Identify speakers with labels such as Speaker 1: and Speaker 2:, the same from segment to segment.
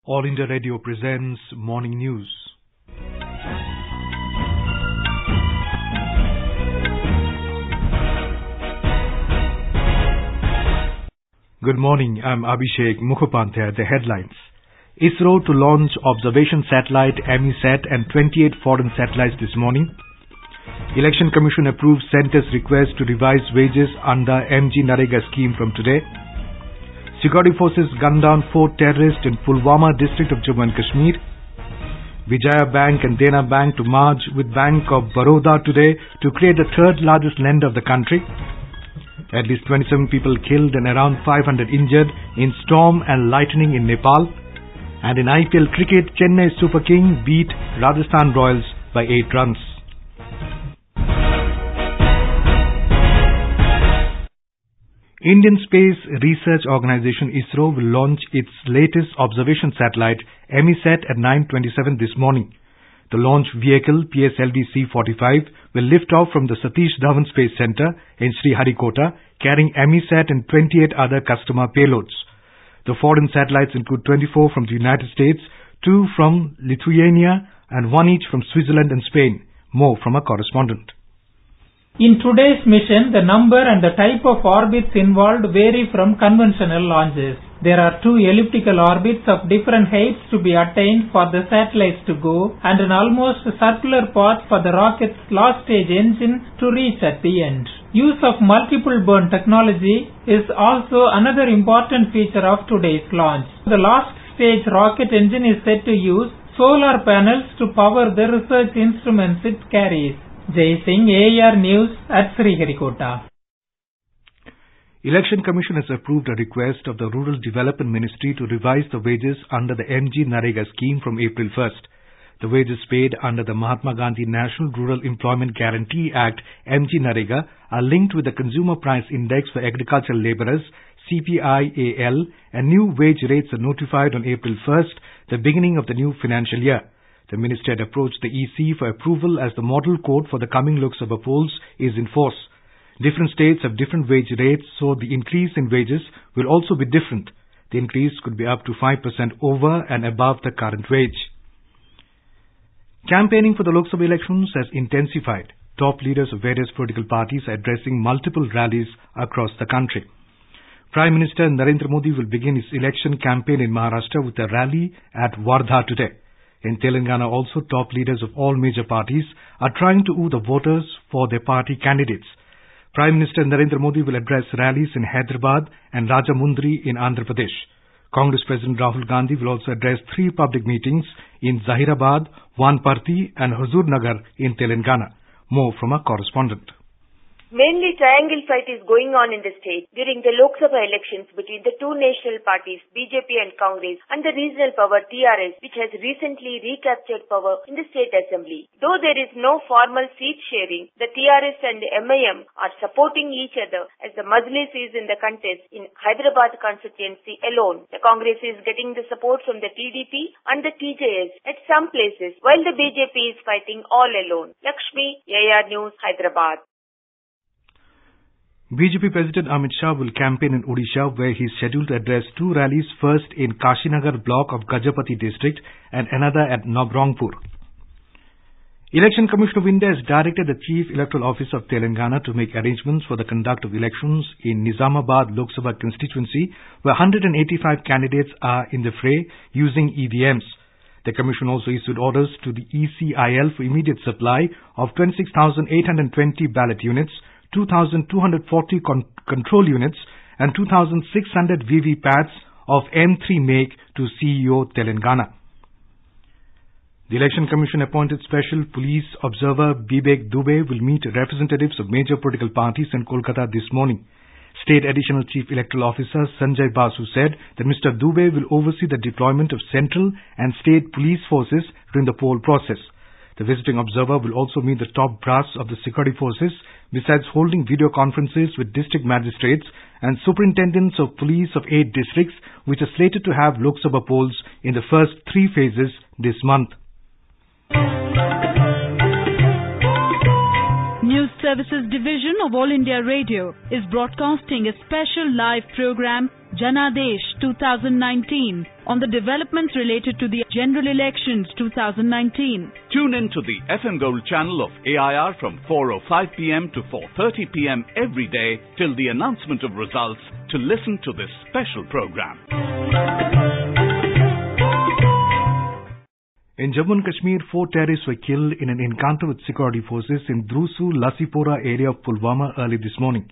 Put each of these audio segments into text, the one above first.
Speaker 1: All India Radio presents Morning News. Good morning, I'm Abhishek Mukhopadhyay. The headlines. ISRO to launch observation satellite EMISAT and 28 foreign satellites this morning. Election Commission approves Centre's request to revise wages under MGNREGA scheme from today. Security forces gunned down 4 terrorists in Pulwama district of Jammu and Kashmir. Vijaya Bank and Dena Bank to merge with Bank of Baroda today to create the third largest lender of the country. At least 27 people killed and around 500 injured in storm and lightning in Nepal. And in IPL cricket, Chennai Super King beat Rajasthan Royals by 8 runs. Indian Space Research Organisation ISRO will launch its latest observation satellite EMISAT at 9:27 this morning. The launch vehicle PSLV C-45 will lift off from the Satish Dhawan Space Centre in Sriharikota, carrying EMISAT and 28 other customer payloads. The foreign satellites include 24 from the United States, 2 from Lithuania and 1 each from Switzerland and Spain. More from a correspondent.
Speaker 2: In today's mission, the number and the type of orbits involved vary from conventional launches. There are 2 elliptical orbits of different heights to be attained for the satellites to go and an almost circular path for the rocket's last stage engine to reach at the end. Use of multiple burn technology is also another important feature of today's launch. The last stage rocket engine is said to use solar panels to power the research instruments it carries. Jai Singh, AR News at Sriharikota.
Speaker 1: Election Commission has approved a request of the Rural Development Ministry to revise the wages under the MGNREGA scheme from April 1st. The wages paid under the Mahatma Gandhi National Rural Employment Guarantee Act MGNREGA are linked with the Consumer Price Index for Agricultural Labourers CPIAL, and new wage rates are notified on April 1st, the beginning of the new financial year. The minister had approached the EC for approval as the model code for the coming Lok Sabha polls is in force. Different states have different wage rates, so the increase in wages will also be different. The increase could be up to 5% over and above the current wage. Campaigning for the Lok Sabha elections has intensified. Top leaders of various political parties are addressing multiple rallies across the country. Prime Minister Narendra Modi will begin his election campaign in Maharashtra with a rally at Wardha today. In Telangana also, top leaders of all major parties are trying to woo the voters for their party candidates. Prime Minister Narendra Modi will address rallies in Hyderabad and Rajamundry in Andhra Pradesh. Congress President Rahul Gandhi will also address 3 public meetings in Zahirabad, Vanparthi and Huzurnagar in Telangana. More from our correspondent.
Speaker 3: Mainly triangle fight is going on in the state during the Lok Sabha elections between the 2 national parties BJP and Congress and the regional power TRS, which has recently recaptured power in the state assembly. Though there is no formal seat sharing, the TRS and the MIM are supporting each other as the Majlis is in the contest in Hyderabad constituency alone. The Congress is getting the support from the TDP and the TJS at some places, while the BJP is fighting all alone. Lakshmi, AR News, Hyderabad.
Speaker 1: BJP President Amit Shah will campaign in Odisha, where he is scheduled to address 2 rallies, first in Kashinagar block of Gajapati district and another at Nabrangpur. Election Commission of India has directed the Chief Electoral Officer of Telangana to make arrangements for the conduct of elections in Nizamabad Lok Sabha constituency, where 185 candidates are in the fray using EVMs. The Commission also issued orders to the ECIL for immediate supply of 26,820 ballot units, 2,240 control units and 2,600 VVPATs of M3 make to CEO Telangana. The Election Commission appointed Special Police Observer Bibek Dubey will meet representatives of major political parties in Kolkata this morning. State Additional Chief Electoral Officer Sanjay Basu said that Mr. Dubey will oversee the deployment of central and state police forces during the poll process. The visiting observer will also meet the top brass of the security forces, besides holding video conferences with district magistrates and superintendents of police of 8 districts, which are slated to have Lok Sabha polls in the first 3 phases this month.
Speaker 4: News Services Division of All India Radio is broadcasting a special live program, Jennadesh 2019 on the developments related to the general elections 2019.
Speaker 5: Tune in to the FM Gold channel of AIR from 4:05 p.m. to 4:30 p.m. every day till the announcement of results to listen to this special program.
Speaker 1: In Jammu and Kashmir, 4 terrorists were killed in an encounter with security forces in Drusu Lasipora area of Pulwama early this morning.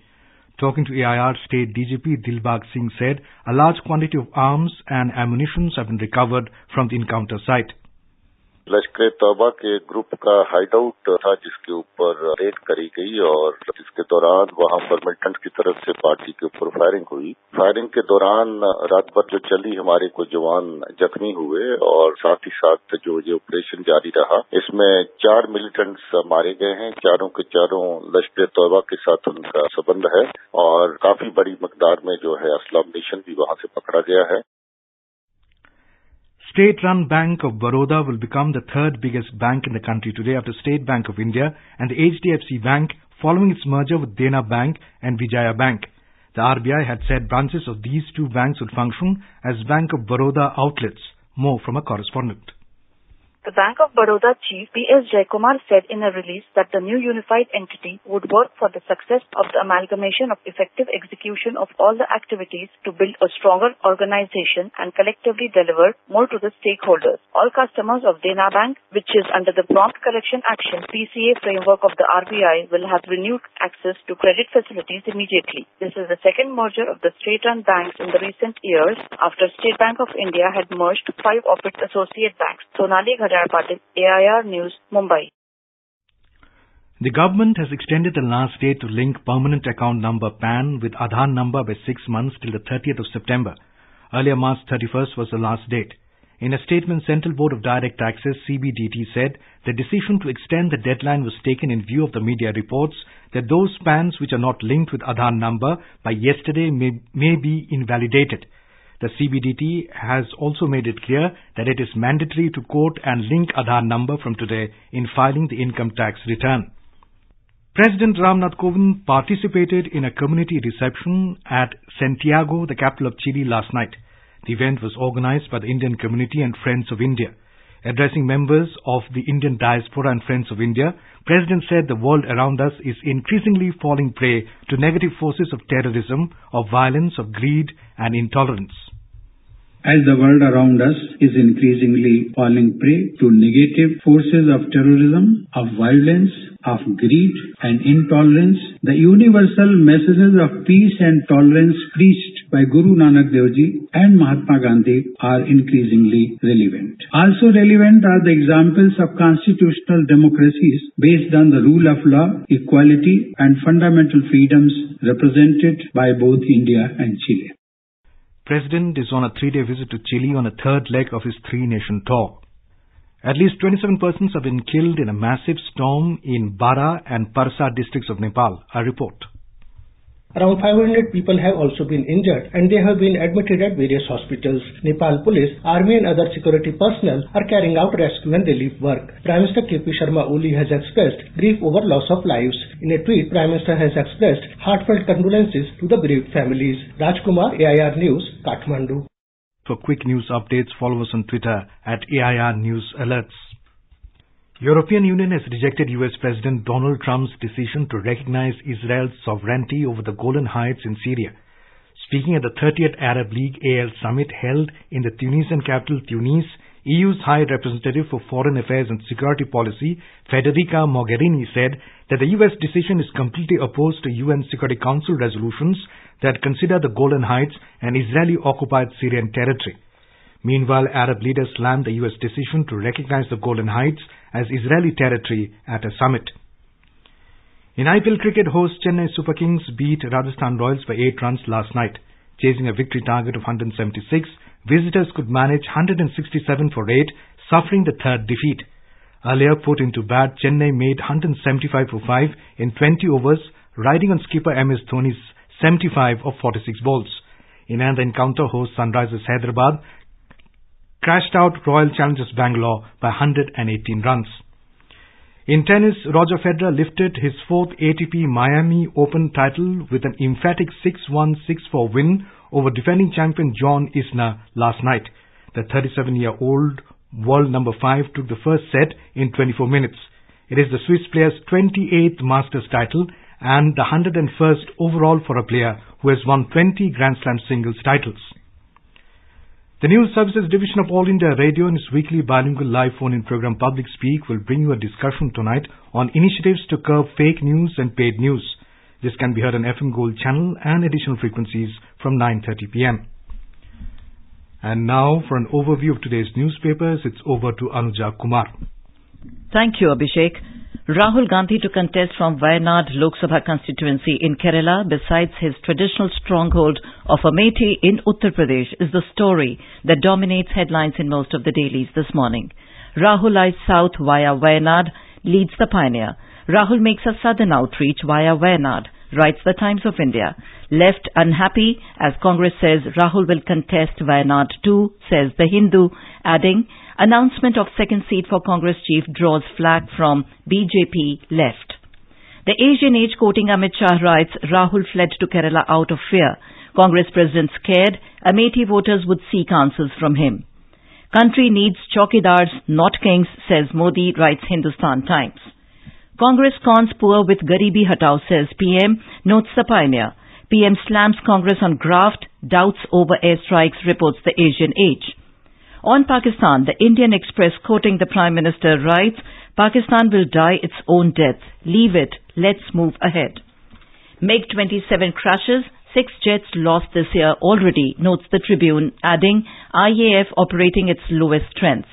Speaker 1: Talking to AIR, State DGP Dilbag Singh said a large quantity of arms and ammunition have been recovered from the encounter site.
Speaker 6: लश्कर-ए-तौबा के group का hideout था जिसके ऊपर red करी गई और जिसके दौरान वहां पर मिलिटेंट्स की तरफ से पार्टी के ऊपर फायरिंग हुई। फायरिंग के दौरान रात भर जो चली हमारे कुछ जवान जख्मी हुए और साथ ही साथ जो ये ऑपरेशन जारी रहा इसमें 4 मिलिटेंट्स मारे गए हैं। चारों के चारों लश्कर-ए-तौबा के साथ उनका संबंध है और काफी बड़ी मकदार में जो है असला अम्मुनिशन भी वहां से पकड़ा गया है।
Speaker 1: State-run Bank of Baroda will become the third biggest bank in the country today after State Bank of India and the HDFC Bank following its merger with Dena Bank and Vijaya Bank. The RBI had said branches of these two banks would function as Bank of Baroda outlets. More from a correspondent.
Speaker 7: The Bank of Baroda Chief P.S. Jaikumar said in a release that the new unified entity would work for the success of the amalgamation of effective execution of all the activities to build a stronger organization and collectively deliver more to the stakeholders. All customers of Dena Bank, which is under the Prompt Correction Action PCA framework of the RBI, will have renewed access to credit facilities immediately. This is the second merger of the state-run banks in the recent years after State Bank of India had merged 5 of its associate banks. Sonali AIR News, Mumbai.
Speaker 1: The government has extended the last date to link permanent account number PAN with Aadhaar number by 6 months till the 30th of September. Earlier, March 31st was the last date. In a statement, Central Board of Direct Taxes (CBDT) said the decision to extend the deadline was taken in view of the media reports that those PANs which are not linked with Aadhaar number by yesterday may be invalidated. The CBDT has also made it clear that it is mandatory to quote and link Aadhaar number from today in filing the income tax return. President Ram Nath Kovind participated in a community reception at Santiago, the capital of Chile, last night. The event was organized by the Indian community and Friends of India. Addressing members of the Indian diaspora and Friends of India, President said the world around us is increasingly falling prey to negative forces of terrorism, of violence, of greed and intolerance.
Speaker 8: As the world around us is increasingly falling prey to negative forces of terrorism, of violence, of greed and intolerance, the universal messages of peace and tolerance preached by Guru Nanak Dev Ji and Mahatma Gandhi are increasingly relevant. Also relevant are the examples of constitutional democracies based on the rule of law, equality and fundamental freedoms represented by both India and Chile.
Speaker 1: President is on a 3-day visit to Chile on a third leg of his 3-nation tour. At least 27 persons have been killed in a massive storm in Bara and Pokhara districts of Nepal. A report.
Speaker 9: Around 500 people have also been injured and they have been admitted at various hospitals. Nepal police, army and other security personnel are carrying out rescue and relief work. Prime Minister KP Sharma Oli has expressed grief over loss of lives. In a tweet, Prime Minister has expressed heartfelt condolences to the bereaved families. Rajkumar, AIR News, Kathmandu.
Speaker 1: For quick news updates, follow us on Twitter at AIR News Alerts. European Union has rejected US President Donald Trump's decision to recognize Israel's sovereignty over the Golan Heights in Syria. Speaking at the 30th Arab League AL summit held in the Tunisian capital Tunis, EU's High Representative for Foreign Affairs and Security Policy, Federica Mogherini, said that the US decision is completely opposed to UN Security Council resolutions that consider the Golan Heights an Israeli-occupied Syrian territory. Meanwhile, Arab leaders slammed the US decision to recognize the Golan Heights as Israeli territory at a summit. In IPL cricket, host Chennai Super Kings beat Rajasthan Royals by 8 runs last night. Chasing a victory target of 176, visitors could manage 167 for 8, suffering the third defeat. Earlier put into bat, Chennai made 175 for 5 in 20 overs, riding on skipper MS Dhoni's 75 of 46 balls. In another encounter, host Sunrisers Hyderabad crashed out Royal Challengers Bangalore by 118 runs. In tennis, Roger Federer lifted his 4th ATP Miami Open title with an emphatic 6-1, 6-4 win over defending champion John Isner last night. The 37-year-old world number 5 took the first set in 24 minutes. It is the Swiss player's 28th Masters title and the 101st overall for a player who has won 20 Grand Slam singles titles. The News Services Division of All India Radio in its weekly bilingual live phone-in program Public Speak will bring you a discussion tonight on initiatives to curb fake news and paid news. This can be heard on FM Gold channel and additional frequencies from 9:30 p.m. And now for an overview of today's newspapers, it's over to Anuja Kumar.
Speaker 10: Thank you, Abhishek. Rahul Gandhi to contest from Wayanad Lok Sabha constituency in Kerala besides his traditional stronghold of Amethi in Uttar Pradesh is the story that dominates headlines in most of the dailies this morning. Rahul eyes south via Wayanad, leads the pioneer. Rahul makes a southern outreach via Wayanad, writes the Times of India. Left unhappy as Congress says Rahul will contest Wayanad too, says The Hindu, adding, announcement of second seat for Congress chief draws flag from BJP left. The Asian Age quoting Amit Shah writes, Rahul fled to Kerala out of fear. Congress president scared, Amethi voters would seek answers from him. Country needs chowkidars, not kings, says Modi, writes Hindustan Times. Congress cons poor with Garibi Hatao, says PM, notes the pioneer. PM slams Congress on graft, doubts over airstrikes, reports the Asian Age. On Pakistan, the Indian Express quoting the Prime Minister writes, Pakistan will die its own death. Leave it. Let's move ahead. MiG-27 crashes, 6 jets lost this year already, notes the Tribune, adding IAF operating its lowest strength.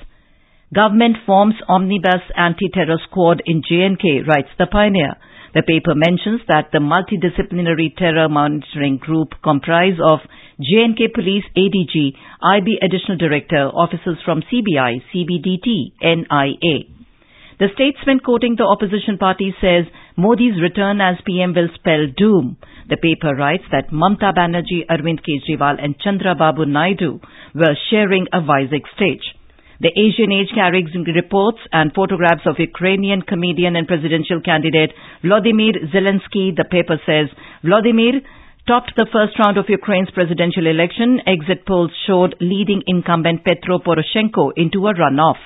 Speaker 10: Government forms omnibus anti-terror squad in J&K, writes the Pioneer. The paper mentions that the multidisciplinary terror monitoring group comprise of J&K Police ADG, IB Additional Director, officers from CBI, CBDT, NIA. The Statesman quoting the opposition party says Modi's return as PM will spell doom. The paper writes that Mamta Banerjee, Arvind Kejriwal and Chandrababu Naidu were sharing a Vizag stage. The Asian Age carries reports and photographs of Ukrainian comedian and presidential candidate Vladimir Zelensky. The paper says Vladimir topped the first round of Ukraine's presidential election. Exit polls showed leading incumbent Petro Poroshenko into a runoff.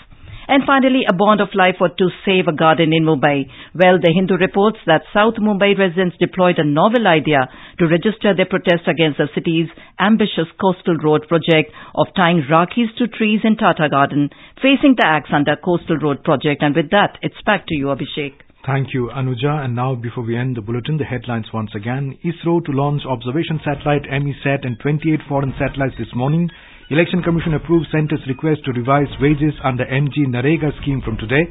Speaker 10: And finally, a bond of life for to save a garden in Mumbai. Well, the Hindu reports that South Mumbai residents deployed a novel idea to register their protest against the city's ambitious coastal road project of tying Rakhis to trees in Tata Garden, facing the axe under coastal road project. And with that, it's back to you, Abhishek.
Speaker 1: Thank you, Anuja. And now, before we end the bulletin, the headlines once again. ISRO to launch observation satellite EMISAT and 28 foreign satellites this morning. Election Commission approves Centre's request to revise wages under MGNREGA scheme from today.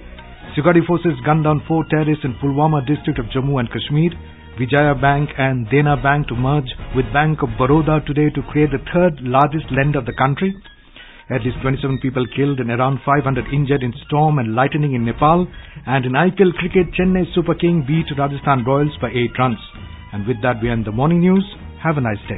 Speaker 1: Security forces gunned down 4 terrorists in Pulwama district of Jammu and Kashmir. Vijaya Bank and Dena Bank to merge with Bank of Baroda today to create the third largest lender of the country. At least 27 people killed and around 500 injured in storm and lightning in Nepal. And in IPL cricket, Chennai Super King beat Rajasthan Royals by 8 runs. And with that, we end the morning news. Have a nice day.